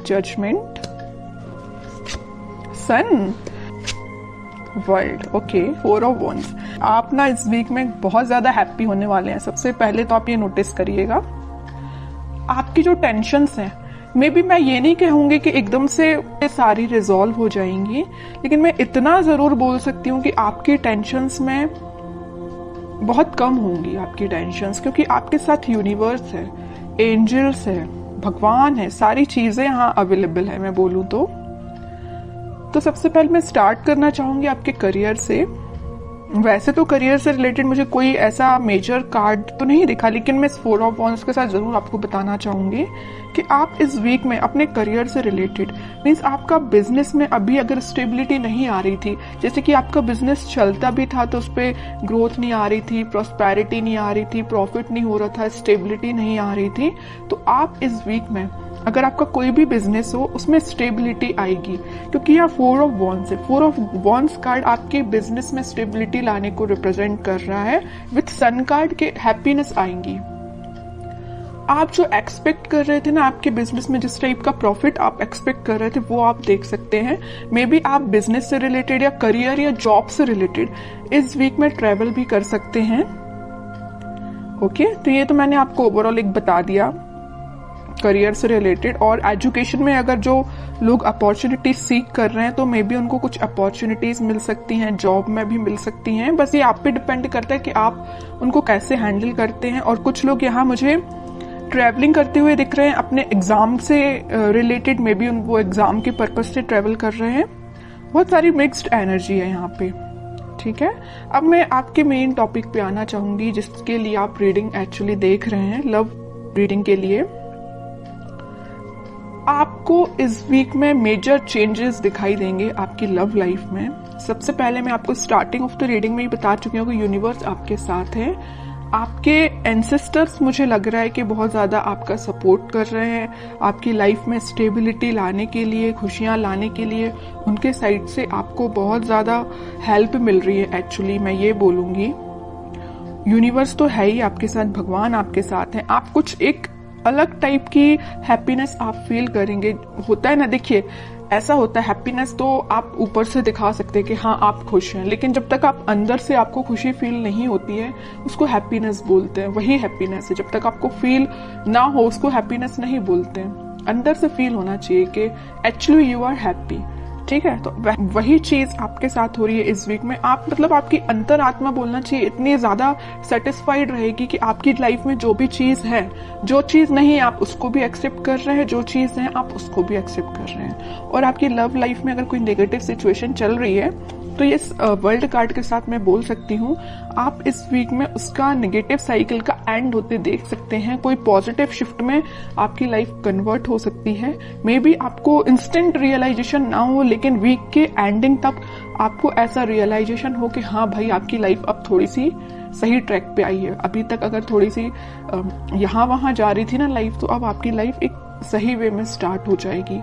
Judgement, sun, world. Okay, 4 of wands. आप ना इस वीक में बहुत ज्यादा हैप्पी होने वाले हैं। सबसे पहले तो आप ये नोटिस करिएगा, आपकी जो टेंशन्स हैं, मे बी मैं ये नहीं कहूंगी कि एकदम से सारी रिजॉल्व हो जाएंगी, लेकिन मैं इतना जरूर बोल सकती हूँ कि आपकी टेंशन्स में बहुत कम होंगी आपकी टेंशन्स, क्योंकि आपके साथ यूनिवर्स है, एंजल्स है, भगवान है, सारी चीजें यहाँ अवेलेबल है। मैं बोलूँ तो सबसे पहले मैं स्टार्ट करना चाहूंगी आपके करियर से। वैसे तो करियर से रिलेटेड मुझे कोई ऐसा मेजर कार्ड तो नहीं दिखा, लेकिन मैं इस 4 ऑफ वॉन्ड्स के साथ जरूर आपको बताना चाहूंगी कि आप इस वीक में अपने करियर से रिलेटेड, मीन्स आपका बिजनेस में अभी अगर स्टेबिलिटी नहीं आ रही थी, जैसे कि आपका बिजनेस चलता भी था तो उस पर ग्रोथ नहीं आ रही थी, प्रॉस्पेरिटी नहीं आ रही थी, प्रॉफिट नहीं हो रहा था, स्टेबिलिटी नहीं आ रही थी, तो आप इस वीक में अगर आपका कोई भी बिजनेस हो उसमें स्टेबिलिटी आएगी, क्योंकि यह 4 ऑफ वॉन्ड्स है। 4 ऑफ वॉन्ड्स कार्ड आपके बिजनेस में स्टेबिलिटी लाने को रिप्रेजेंट कर रहा है। विथ सन कार्ड के हैप्पीनेस आएंगी। आप जो एक्सपेक्ट कर रहे थे ना आपके बिजनेस में, जिस टाइप का प्रॉफिट आप एक्सपेक्ट कर रहे थे, वो आप देख सकते हैं। मे बी आप बिजनेस से रिलेटेड या करियर या जॉब से रिलेटेड इस वीक में ट्रेवल भी कर सकते हैं। ओके, तो ये तो मैंने आपको ओवरऑल एक बता दिया करियर से रिलेटेड। और एजुकेशन में अगर जो लोग अपॉर्चुनिटीज सीख कर रहे हैं तो मे बी उनको कुछ अपॉर्चुनिटीज मिल सकती हैं, जॉब में भी मिल सकती हैं। बस ये आप पे डिपेंड करता है कि आप उनको कैसे हैंडल करते हैं। और कुछ लोग यहाँ मुझे ट्रैवलिंग करते हुए दिख रहे हैं अपने एग्जाम से रिलेटेड, मे बी वो एग्जाम के पर्पज से ट्रैवल कर रहे हैं। बहुत सारी मिक्स्ड एनर्जी है यहाँ पे। ठीक है, अब मैं आपके मेन टॉपिक पे आना चाहूंगी जिसके लिए आप रीडिंग एक्चुअली देख रहे हैं, लव रीडिंग के लिए। आपको इस वीक में मेजर चेंजेस दिखाई देंगे आपकी लव लाइफ में। सबसे पहले मैं आपको स्टार्टिंग ऑफ द रीडिंग में ही बता चुकी हूँ कि यूनिवर्स आपके साथ है। आपके एंसेस्टर्स मुझे लग रहा है कि बहुत ज्यादा आपका सपोर्ट कर रहे हैं आपकी लाइफ में स्टेबिलिटी लाने के लिए, खुशियां लाने के लिए। उनके साइड से आपको बहुत ज्यादा हेल्प मिल रही है। एक्चुअली मैं ये बोलूंगी यूनिवर्स तो है ही आपके साथ, भगवान आपके साथ है। आप कुछ एक अलग टाइप की हैप्पीनेस आप फील करेंगे। होता है ना, देखिए ऐसा होता है, हैप्पीनेस तो आप ऊपर से दिखा सकते हैं कि हाँ आप खुश हैं, लेकिन जब तक आप अंदर से आपको खुशी फील नहीं होती है उसको हैप्पीनेस बोलते हैं। वही हैप्पीनेस है, जब तक आपको फील ना हो उसको हैप्पीनेस नहीं बोलते हैं। अंदर से फील होना चाहिए कि एक्चुअली यू आर हैप्पी। ठीक है, तो वही चीज आपके साथ हो रही है इस वीक में। आप मतलब आपकी अंतरात्मा बोलना चाहिए इतनी ज्यादा सेटिस्फाइड रहेगी कि आपकी लाइफ में जो भी चीज है, जो चीज नहीं आप उसको भी एक्सेप्ट कर रहे हैं, जो चीज है आप उसको भी एक्सेप्ट कर रहे हैं। और आपकी लव लाइफ में अगर कोई नेगेटिव सिचुएशन चल रही है तो ये वर्ल्ड कार्ड के साथ मैं बोल सकती हूँ आप इस वीक में उसका नेगेटिव साइकिल का एंड होते देख सकते हैं। कोई पॉजिटिव शिफ्ट में आपकी लाइफ कन्वर्ट हो सकती है। मे बी आपको इंस्टेंट रियलाइजेशन ना हो, लेकिन वीक के एंडिंग तक आपको ऐसा रियलाइजेशन हो कि हाँ भाई आपकी लाइफ अब थोड़ी सी सही ट्रैक पे आई है। अभी तक अगर थोड़ी सी यहाँ वहां जा रही थी ना लाइफ, तो अब आपकी लाइफ एक सही वे में स्टार्ट हो जाएगी।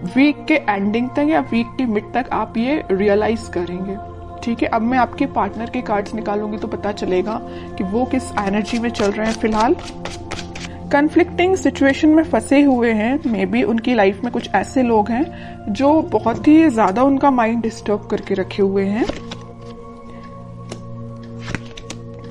वीक के एंडिंग तक या वीक के मिड तक आप ये रियलाइज करेंगे। ठीक है, अब मैं आपके पार्टनर के कार्ड्स निकालूंगी तो पता चलेगा कि वो किस एनर्जी में चल रहे हैं फिलहाल। कन्फ्लिक्टिंग सिचुएशन में फंसे हुए हैं। मे बी उनकी लाइफ में कुछ ऐसे लोग हैं जो बहुत ही ज्यादा उनका माइंड डिस्टर्ब करके रखे हुए हैं।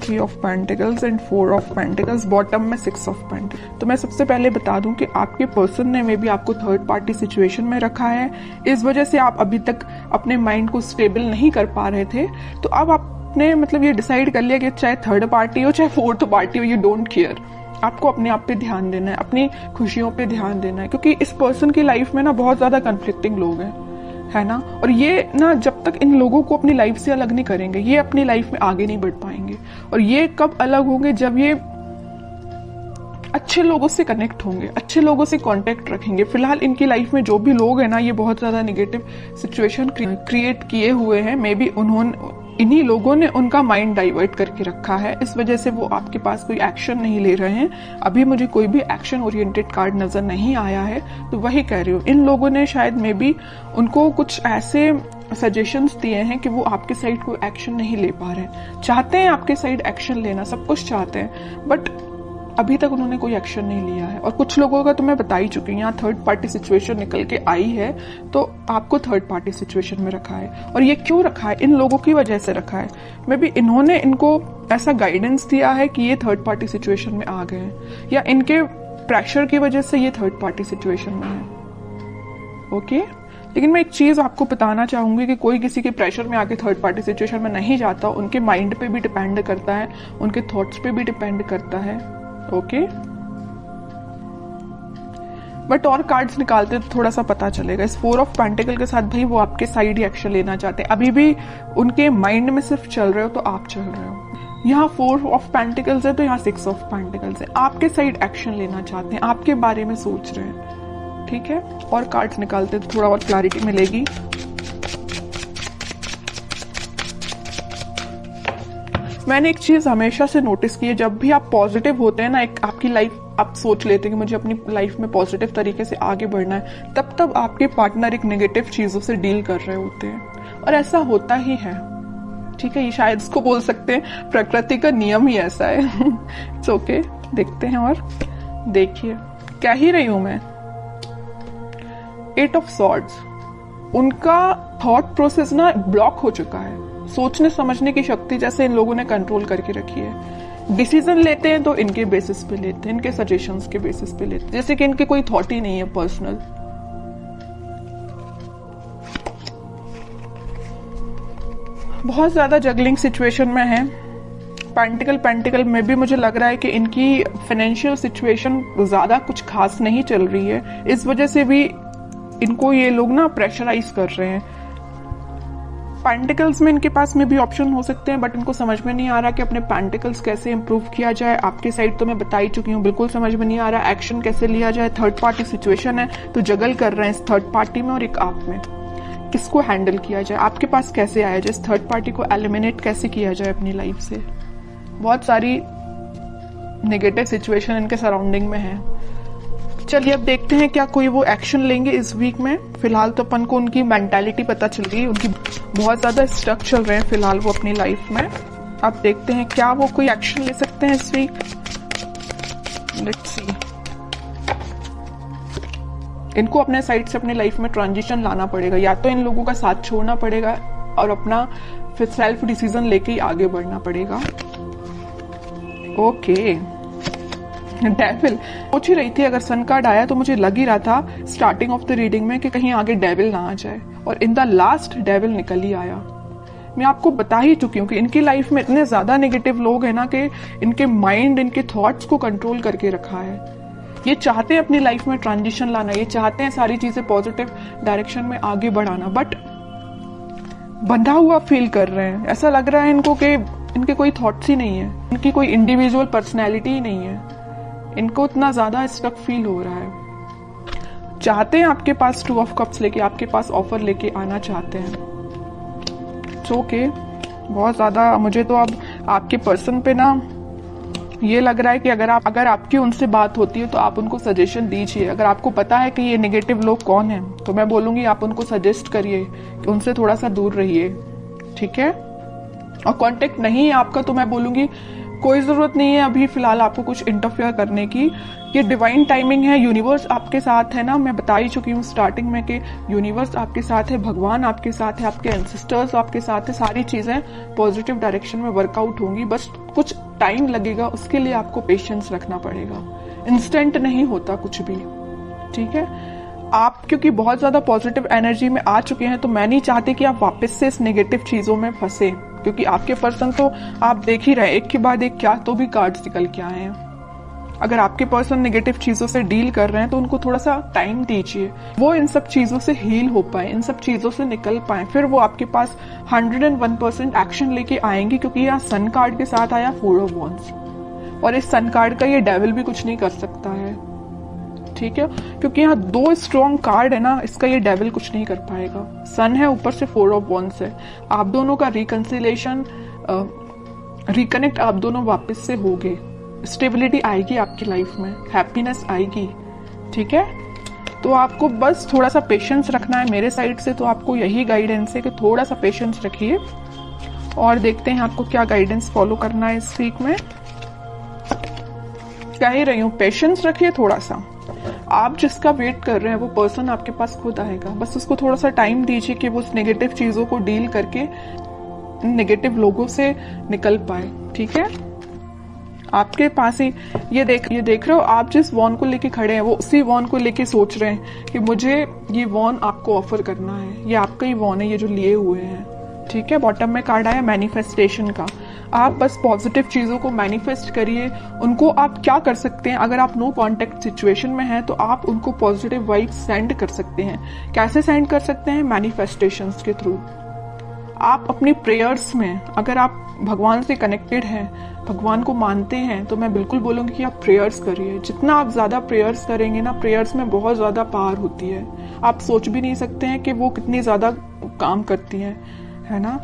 3 of pentacles and 4 of pentacles, bottom में 6 ऑफ पेंटिकल्स। तो मैं सबसे पहले बता दूं कि आपके पर्सन ने मे बी आपको थर्ड पार्टी सिचुएशन में रखा है। इस वजह से आप अभी तक अपने माइंड को स्टेबल नहीं कर पा रहे थे। तो अब आपने मतलब ये डिसाइड कर लिया कि चाहे थर्ड पार्टी हो चाहे फोर्थ पार्टी हो, यू डोंट केयर। आपको अपने आप पे ध्यान देना है, अपनी खुशियों पे ध्यान देना है, क्योंकि इस पर्सन की लाइफ में ना बहुत ज्यादा कन्फ्लिक्टिंग लोग हैं, है ना। और ये ना जब तक इन लोगों को अपनी लाइफ से अलग नहीं करेंगे, ये अपनी लाइफ में आगे नहीं बढ़ पाएंगे। और ये कब अलग होंगे, जब ये अच्छे लोगों से कनेक्ट होंगे, अच्छे लोगों से कांटेक्ट रखेंगे। फिलहाल इनकी लाइफ में जो भी लोग हैं ना, ये बहुत ज्यादा नेगेटिव सिचुएशन क्रिएट किए हुए हैं। मे बी इन्हीं लोगों ने उनका माइंड डाइवर्ट करके रखा है, इस वजह से वो आपके पास कोई एक्शन नहीं ले रहे हैं। अभी मुझे कोई भी एक्शन ओरिएंटेड कार्ड नजर नहीं आया है, तो वही कह रही हूँ इन लोगों ने शायद मे बी उनको कुछ ऐसे सजेशंस दिए हैं कि वो आपके साइड कोई एक्शन नहीं ले पा रहे हैं। चाहते हैं आपके साइड एक्शन लेना, सब कुछ चाहते हैं, बट अभी तक उन्होंने कोई एक्शन नहीं लिया है। और कुछ लोगों का तो मैं बता ही चुकी हूँ, यहाँ थर्ड पार्टी सिचुएशन निकल के आई है, तो आपको थर्ड पार्टी सिचुएशन में रखा है। और ये क्यों रखा है? इन लोगों की वजह से रखा है। मे बी इन्होंने इनको ऐसा गाइडेंस दिया है कि ये थर्ड पार्टी सिचुएशन में आ गए हैं, या इनके प्रेशर की वजह से ये थर्ड पार्टी सिचुएशन में है। ओके, लेकिन मैं एक चीज आपको बताना चाहूंगी कि कोई किसी के प्रेशर में आके थर्ड पार्टी सिचुएशन में नहीं जाता। उनके माइंड पे भी डिपेंड करता है, उनके थॉट्स पे भी डिपेंड करता है। ओके, बट और कार्ड्स निकालते तो थोड़ा सा पता चलेगा। इस 4 ऑफ पेंटिकल के साथ भाई वो आपके साइड ही एक्शन लेना चाहते हैं। अभी भी उनके माइंड में सिर्फ चल रहे हो तो आप चल रहे हो। यहाँ 4 ऑफ पेंटिकल्स है तो यहाँ 6 ऑफ पेंटिकल्स है। आपके साइड एक्शन लेना चाहते हैं, आपके बारे में सोच रहे हैं। ठीक है, और कार्ड्स निकालते तो थोड़ा और क्लैरिटी मिलेगी। मैंने एक चीज हमेशा से नोटिस की है, जब भी आप पॉजिटिव होते हैं ना, एक आपकी लाइफ आप सोच लेते हैं कि मुझे अपनी लाइफ में पॉजिटिव तरीके से आगे बढ़ना है, तब आपके पार्टनर एक नेगेटिव चीजों से डील कर रहे होते हैं। और ऐसा होता ही है। ठीक है, ये शायद इसको बोल सकते हैं प्रकृति का नियम ही ऐसा है। इट्स ओके, देखते हैं। और देखिए क्या ही रही हूं मैं, 8 ऑफ सॉर्ड्स। उनका थॉट प्रोसेस ना ब्लॉक हो चुका है। सोचने समझने की शक्ति जैसे इन लोगों ने कंट्रोल करके रखी है। डिसीजन लेते हैं तो इनके बेसिस पे लेते हैं, इनके सजेशंस के बेसिस पे लेते हैं, जैसे कि इनके कोई थॉट ही नहीं है पर्सनल। बहुत ज्यादा जगलिंग सिचुएशन में है। पेंटिकल में भी मुझे लग रहा है कि इनकी फाइनेंशियल सिचुएशन ज्यादा कुछ खास नहीं चल रही है। इस वजह से भी इनको ये लोग ना प्रेशराइज कर रहे हैं। पेंटिकल्स में इनके पास में भी ऑप्शन हो सकते हैं, बट इनको समझ में नहीं आ रहा कि अपने पेंटिकल्स कैसे इंप्रूव किया जाए। आपकी साइड तो मैं बता ही चुकी हूँ, बिल्कुल समझ में नहीं आ रहा एक्शन कैसे लिया जाए। थर्ड पार्टी सिचुएशन है तो जगल कर रहे हैं इस थर्ड पार्टी में और एक आप में। किसको हैंडल किया जाए, आपके पास कैसे आया जाए, इस थर्ड पार्टी को एलिमिनेट कैसे किया जाए अपनी लाइफ से। बहुत सारी नेगेटिव सिचुएशन इनके सराउंडिंग में है। चलिए अब देखते हैं क्या कोई वो एक्शन लेंगे इस वीक में। फिलहाल तो अपन को उनकी मेंटालिटी पता चल गई, उनकी बहुत ज्यादा स्टक चल रहे हैं फिलहाल वो अपनी लाइफ में। अब देखते हैं क्या वो कोई एक्शन ले सकते हैं इस वीक। Let's see. इनको अपने साइड से अपने लाइफ में ट्रांजिशन लाना पड़ेगा, या तो इन लोगों का साथ छोड़ना पड़ेगा और अपना फिर सेल्फ डिसीजन लेके ही आगे बढ़ना पड़ेगा। ओके, डेविल सोच ही रही थी, अगर सन कार्ड आया तो मुझे लग ही रहा था स्टार्टिंग ऑफ द रीडिंग में कि कहीं आगे डेविल ना आ जाए, और इन द लास्ट डेविल निकल ही आया। मैं आपको बता ही चुकी हूँ कि इनकी लाइफ में इतने ज्यादा नेगेटिव लोग हैं ना कि इनके माइंड, इनके थॉट्स को कंट्रोल करके रखा है। ये चाहते हैं अपनी लाइफ में ट्रांजिशन लाना, ये चाहते हैं सारी चीजें पॉजिटिव डायरेक्शन में आगे बढ़ाना, बट बंधा हुआ फील कर रहे हैं। ऐसा लग रहा है इनको कि इनके कोई थॉट्स ही नहीं है, इनकी कोई इंडिविजुअल पर्सनैलिटी ही नहीं है। इनको इतना ज्यादा स्टक फील हो रहा है। चाहते हैं आपके पास 2 ऑफ कप्स लेके, आपके पास ऑफर लेके आना चाहते हैं। ओके, बहुत ज्यादा मुझे तो अब आपके पर्सन पे ना ये लग रहा है कि अगर आपकी उनसे बात होती है तो आप उनको सजेशन दीजिए। अगर आपको पता है कि ये नेगेटिव लोग कौन हैं तो मैं बोलूंगी आप उनको सजेस्ट करिए कि उनसे थोड़ा सा दूर रहिए। ठीक है, और कांटेक्ट नहीं है आपका तो मैं बोलूंगी कोई जरूरत नहीं है अभी फिलहाल आपको कुछ इंटरफेयर करने की। ये डिवाइन टाइमिंग है, यूनिवर्स आपके साथ है ना। मैं बता ही चुकी हूँ स्टार्टिंग में कि यूनिवर्स आपके साथ है, भगवान आपके साथ है, आपके एंसेस्टर्स आपके साथ है। सारी चीजें पॉजिटिव डायरेक्शन में वर्कआउट होंगी, बस कुछ टाइम लगेगा, उसके लिए आपको पेशेंस रखना पड़ेगा। इंस्टेंट नहीं होता कुछ भी। ठीक है, आप क्योंकि बहुत ज्यादा पॉजिटिव एनर्जी में आ चुके हैं तो मैं नहीं चाहती कि आप वापस से इस नेगेटिव चीजों में फंसे, क्योंकि आपके पर्सन तो आप देख ही रहे एक के बाद एक क्या तो भी कार्ड्स निकल के आए हैं। अगर आपके पर्सन नेगेटिव चीजों से डील कर रहे हैं तो उनको थोड़ा सा टाइम दीजिए, वो इन सब चीजों से हील हो पाए, इन सब चीजों से निकल पाए, फिर वो आपके पास 101% एक्शन लेके आएंगे। क्योंकि यहाँ सन कार्ड के साथ आया 4 ऑफ वॉन्ड्स, और इस सन कार्ड का ये डेविल भी कुछ नहीं कर सकता है। ठीक है, क्योंकि यहाँ 2 स्ट्रॉन्ग कार्ड है ना, इसका ये डेविल कुछ नहीं कर पाएगा। सन है, ऊपर से 4 ऑफ वॉन्ड्स है। आप दोनों का रिकंसिलेशन, रिकनेक्ट आप दोनों वापस से होगे, स्टेबिलिटी आएगी आपकी लाइफ में, हैप्पीनेस आएगी। ठीक है, तो आपको बस थोड़ा सा पेशेंस रखना है मेरे साइड से। तो आपको यही गाइडेंस है कि थोड़ा सा पेशेंस रखिए, और देखते हैं आपको क्या गाइडेंस फॉलो करना है इस वीक में। कह ही रही हूँ, पेशेंस रखिए थोड़ा सा। आप जिसका वेट कर रहे हैं वो पर्सन आपके पास खुद आएगा, बस उसको थोड़ा सा टाइम दीजिए कि वो उस नेगेटिव चीजों को डील करके नेगेटिव लोगों से निकल पाए। ठीक है, आपके पास ही ये देख रहे हो, आप जिस वॉन को लेके खड़े हैं वो उसी वॉन को लेके सोच रहे हैं कि मुझे ये वॉन आपको ऑफर करना है, ये आपका ही वॉन है ये जो लिए हुए हैं। ठीक है, बॉटम में कार्ड आया मैनिफेस्टेशन का। आप बस पॉजिटिव चीजों को मैनिफेस्ट करिए। उनको आप क्या कर सकते हैं, अगर आप नो कांटेक्ट सिचुएशन में हैं तो आप उनको पॉजिटिव वाइब्स सेंड कर सकते हैं। कैसे सेंड कर सकते हैं? मैनिफेस्टेशंस के थ्रू। आप अपनी प्रेयर्स में, अगर आप भगवान से कनेक्टेड हैं, भगवान को मानते हैं, तो मैं बिल्कुल बोलूंगी कि आप प्रेयर्स करिए। जितना आप ज्यादा प्रेयर्स करेंगे ना, प्रेयर्स में बहुत ज्यादा पावर होती है। आप सोच भी नहीं सकते हैं कि वो कितनी ज्यादा काम करती है ना।